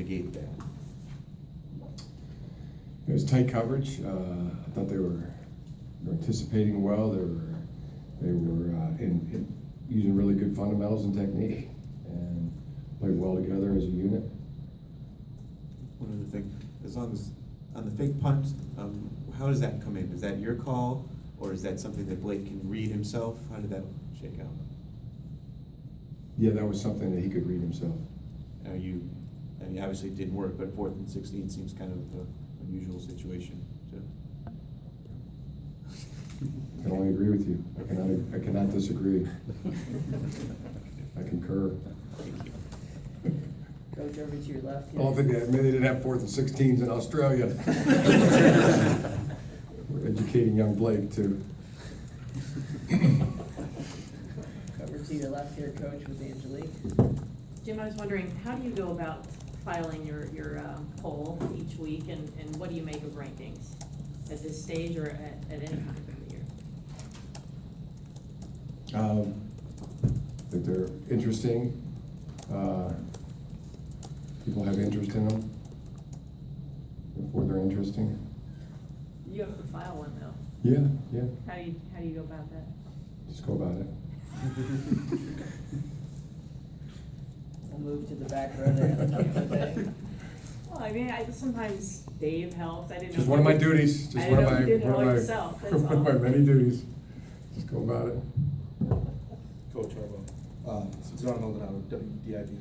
negate that? It was tight coverage. I thought they were anticipating well. They were in using really good fundamentals and technique, and played well together as a unit. One other thing, as long as, on the fake punt, how does that come in? Is that your call, or is that something that Blake can read himself? How did that shake out? Yeah, that was something that he could read himself. I mean, obviously it didn't work, but 4th and 16 seems kind of an unusual situation. So. I can only agree with you. I cannot disagree. I concur. Coach, over to your left here. I don't think they didn't have 4th and 16s in Australia. We're educating young Blake too. Over to your left here, Coach, with Angelique. Jim, I was wondering, how do you go about filing your poll each week, and what do you make of rankings at this stage or at any time of the year? That they're interesting. People have interest in them. Therefore, they're interesting. You have to file one though. Yeah. How do you go about that? Just go about it. We'll move to the back row there on the camera day. Well, I mean, sometimes Dave helps. I didn't know. Just one of my duties. Just I one of know my you did it all one of my- yourself, that's one of my all. many duties. Just go about it. Coach Harbaugh, John Maldonado, WDIV.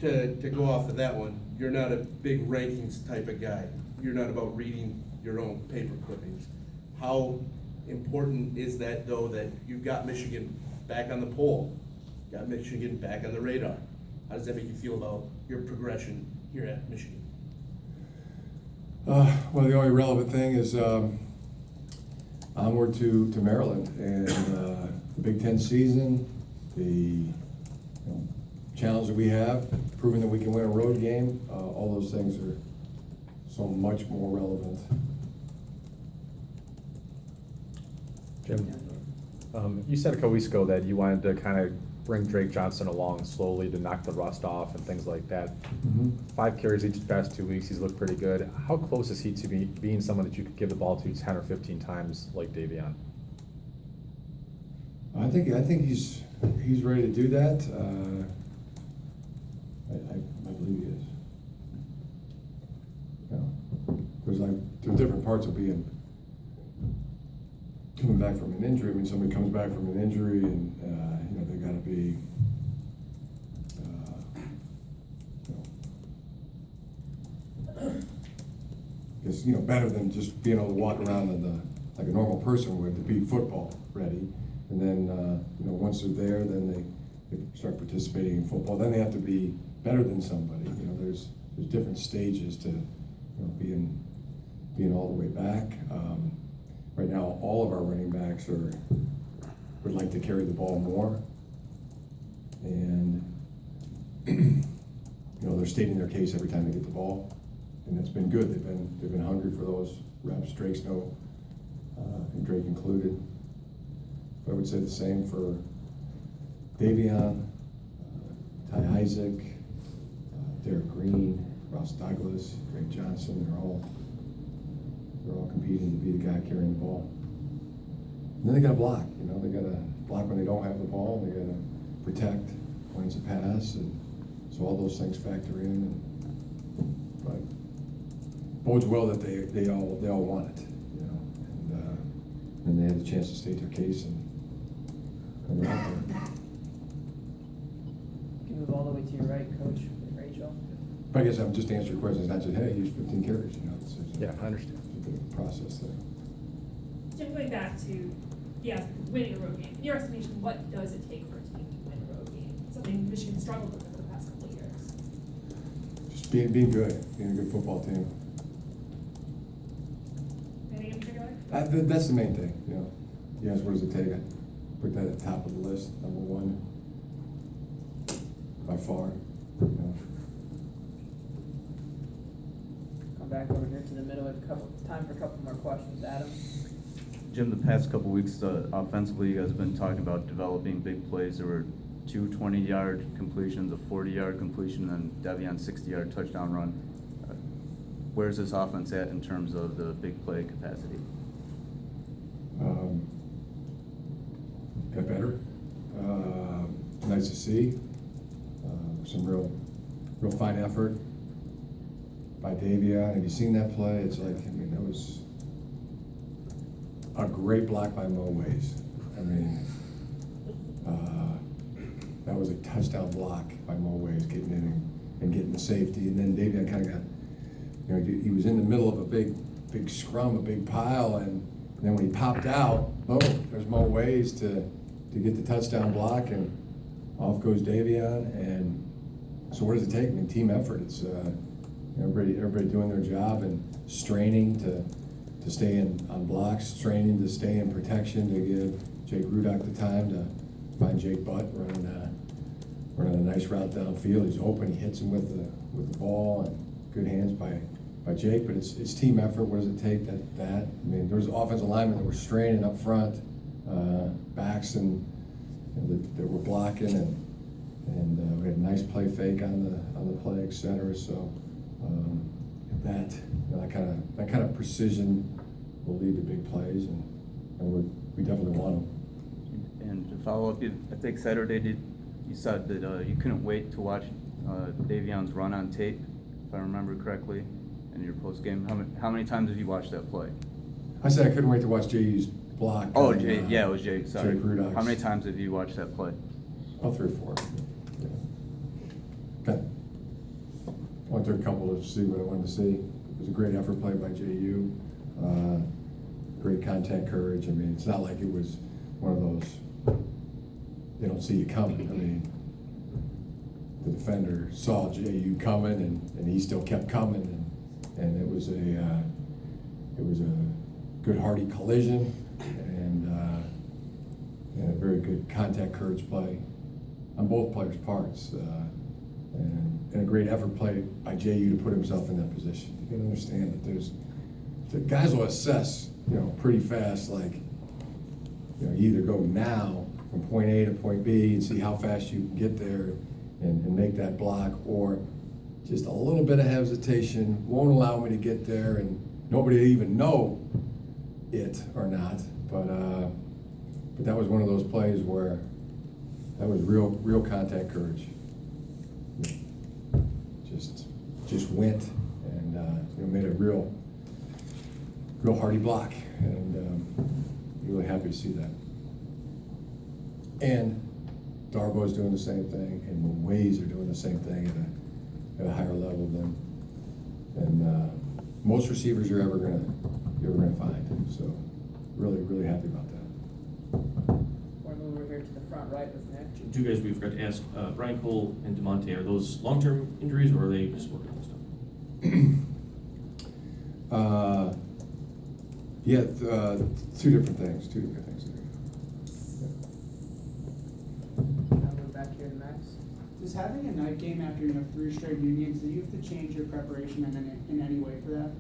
To go off of that one, you're not a big rankings type of guy. You're not about reading your own paper clippings. How important is that, though, that you've got Michigan back on the poll, got Michigan back on the radar? How does that make you feel about your progression here at Michigan? Well, the only relevant thing is onward to Maryland and the Big Ten season, the challenge that we have, proving that we can win a road game. All those things are so much more relevant. Jim, you said a couple weeks ago that you wanted to kind of bring Drake Johnson along slowly to knock the rust off and things like that. 5 carries each past 2 weeks, he's looked pretty good. How close is he to being someone that you could give the ball to 10 or 15 times like Davion? I think he's ready to do that. I believe he is. There's different parts of being coming back from an injury. I mean, somebody comes back from an injury and they got to be better than just being able to walk around like a normal person would, to be football ready. And then once they're there, then they start participating in football. Then they have to be better than somebody. There's different stages to being all the way back. Right now, all of our running backs would like to carry the ball more, and they're stating their case every time they get the ball, and it's been good. They've been hungry for those reps. Drake's and Drake included. But I would say the same for Davion, Ty Isaac, Derek Green, Ross Douglas, Drake Johnson. They're all competing to be the guy carrying the ball. And then they got to block. They got to block when they don't have the ball. They got to protect when it's a pass, and so all those things factor in. But bodes well that they all want it, and they had a chance to state their case and they're out there. You can move all the way to your right, Coach, with Rachel. But I guess I'm just answering your questions, not just, hey, here's 15 carries. Yeah, I understand. It's a bit of a process there. Jim, going back to winning a road game, in your estimation, what does it take for a team to win a road game? Something Michigan struggled with over the past couple of years. Just being good, being a good football team. Anything in particular? That's the main thing. Yes, what does it take? I put that at the top of the list, number one, by far. Come back over here to the middle. We have time for a couple more questions. Adam? Jim, the past couple weeks offensively, you guys have been talking about developing big plays. There were two 20-yard completions, a 40-yard completion, and Devion 60-yard touchdown run. Where's this offense at in terms of the big play capacity? Got better. Nice to see. Some real fine effort by Davion. Have you seen that play? It's like, I mean, that was a great block by Mo Ways. I mean, that was a touchdown block by Mo Ways, getting in and getting the safety. And then Davion kind of got, you know, he was in the middle of a big scrum, a big pile, and then when he popped out, boom, there's Mo Ways to get the touchdown block, and off goes Davion. And so what does it take? I mean, team effort. It's everybody doing their job and straining to stay on blocks, straining to stay in protection, to give Jake Rudock the time to find Jake Butt running a nice route downfield. He's open, he hits him with the ball, and good hands by Jake, but it's team effort. What does it take? I mean, there was offensive linemen that were straining up front, backs and that were blocking, and we had a nice play fake on the play, et cetera. So that kind of precision will lead to big plays, and we definitely want them. And to follow up, I think Saturday you said that you couldn't wait to watch Davion's run on tape, if I remember correctly, in your post game. How many times have you watched that play? I said I couldn't wait to watch JU's block. Oh, on, Jay, yeah, it was Jake. Sorry. Jake Rudock's. How many times have you watched that play? Oh, 3 or 4. Yeah. Okay. Went through a couple to see what I wanted to see. It was a great effort play by JU. Great contact courage. I mean, it's not like it was one of those, they don't see you coming. I mean, the defender saw JU coming, and he still kept coming, and it was a good hearty collision, and a very good contact courage play on both players' parts, and a great effort play by JU to put himself in that position. You can understand that the guys will assess, you know, pretty fast, like, you know, you either go now from point A to point B and see how fast you can get there and make that block, or just a little bit of hesitation won't allow me to get there, and nobody will even know it or not. But that was one of those plays where that was real contact courage. Just went and made a real hearty block, and really happy to see that. And Darbo's doing the same thing, and Ways are doing the same thing at a higher level than most receivers you're ever gonna find. So really happy about that. We're moving over here to the front right with Nick. Two guys we forgot to ask, Brian Cole and DeMonte, are those long-term injuries, or are they just working on stuff? Yeah, two different things. I'll move back here to Max. Does having a night game after you have 3 straight unions, do you have to change your preparation in any way for that?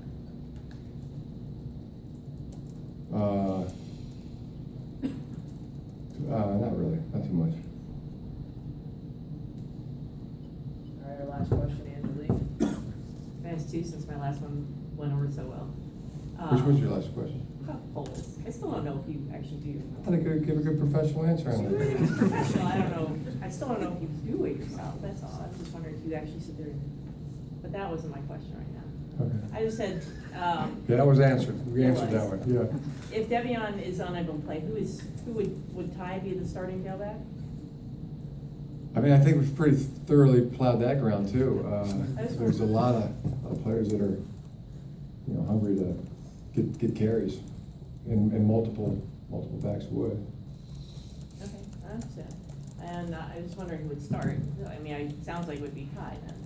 Not really, not too much. All right, our last question, Angelique. I asked 2 since my last one went over so well. Which was your last question? Polls. I still don't know if you actually do your I thought I could give a good professional answer on that. It's professional, I don't know, I still don't know if you do it yourself, that's all. I was just wondering if you actually sit there but that wasn't my question right now. Okay. I just said, Yeah, that was answered. We It answered that was. one, yeah. if Devion is unable to play, would Ty be the starting tailback? I mean, I think we've pretty thoroughly plowed that ground too. That's There's a fine. lot of players that are, hungry to get carries, and multiple backs would. Okay, I understand. And I was wondering who would start. I mean, it sounds like it would be Ty then.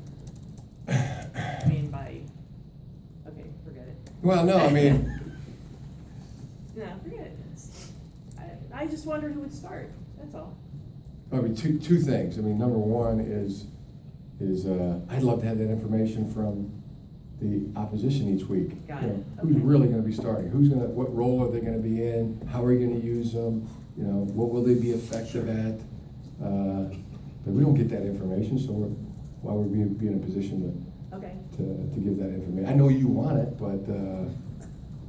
I mean, okay, forget it. Well, no, I mean, No, forget it. I just wondered who would start, that's all. two things. I mean, number one is I'd love to have that information from the opposition each week. Got You it. know, who's Okay. really gonna be starting? What role are they gonna be in? How are you gonna use them? What will they be effective at? But we don't get that information, so why would we be in a position Okay. to give that information? I know you want it, but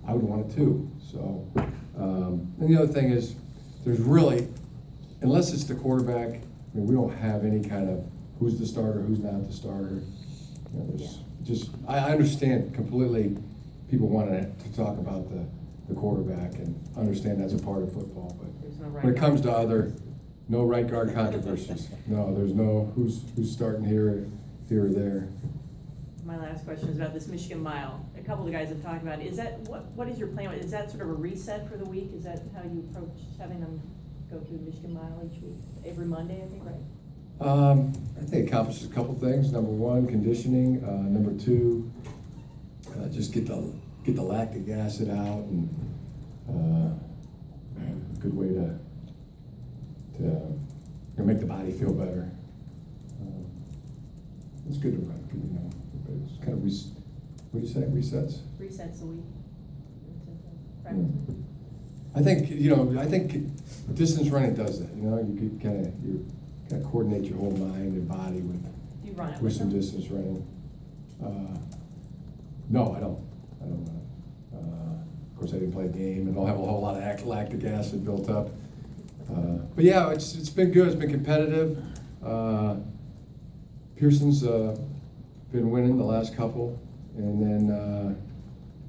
I would want it too, so. And the other thing is, there's really, unless it's the quarterback, I mean, we don't have any kind of who's the starter, who's not the starter. You know, there's just, I understand completely people wanting to talk about the quarterback and understand that's a part of football, but There's no right when it comes to guard. other, no right guard controversies. No, there's no who's starting here or there. My last question is about this Michigan Mile. A couple of the guys have talked about it. Is that, what is your plan? Is that sort of a reset for the week? Is that how you approach having them go through the Michigan Mile each week? Every Monday, I think, right? I think it accomplishes a couple things. Number one, conditioning. Number two, just get the lactic acid out, and a good way to make the body feel better. It's good to run, you know. But it's kind of what do you say? Resets. Resets a week. Practice. I think distance running does that. You know, you kind of coordinate your whole mind and body with Do you run it with some them? distance running. No, I don't run it. Of course, I didn't play a game and don't have a whole lot of lactic acid built up. But yeah, it's been good. It's been competitive. Pearson's been winning the last couple, and then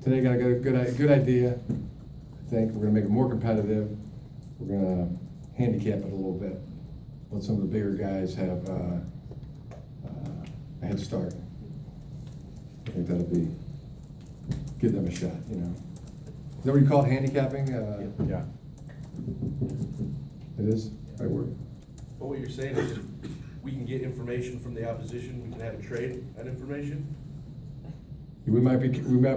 today got a good idea. I think we're gonna make it more competitive. We're gonna handicap it a little bit. Let some of the bigger guys have a head start. I think that'll give them a shot, you know. Is that what you call it, handicapping? Yeah. It is, right word? But what you're saying is if we can get information from the opposition, we can have a trade on information? We might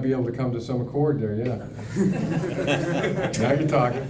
be able to come to some accord there, yeah. Now you're talking.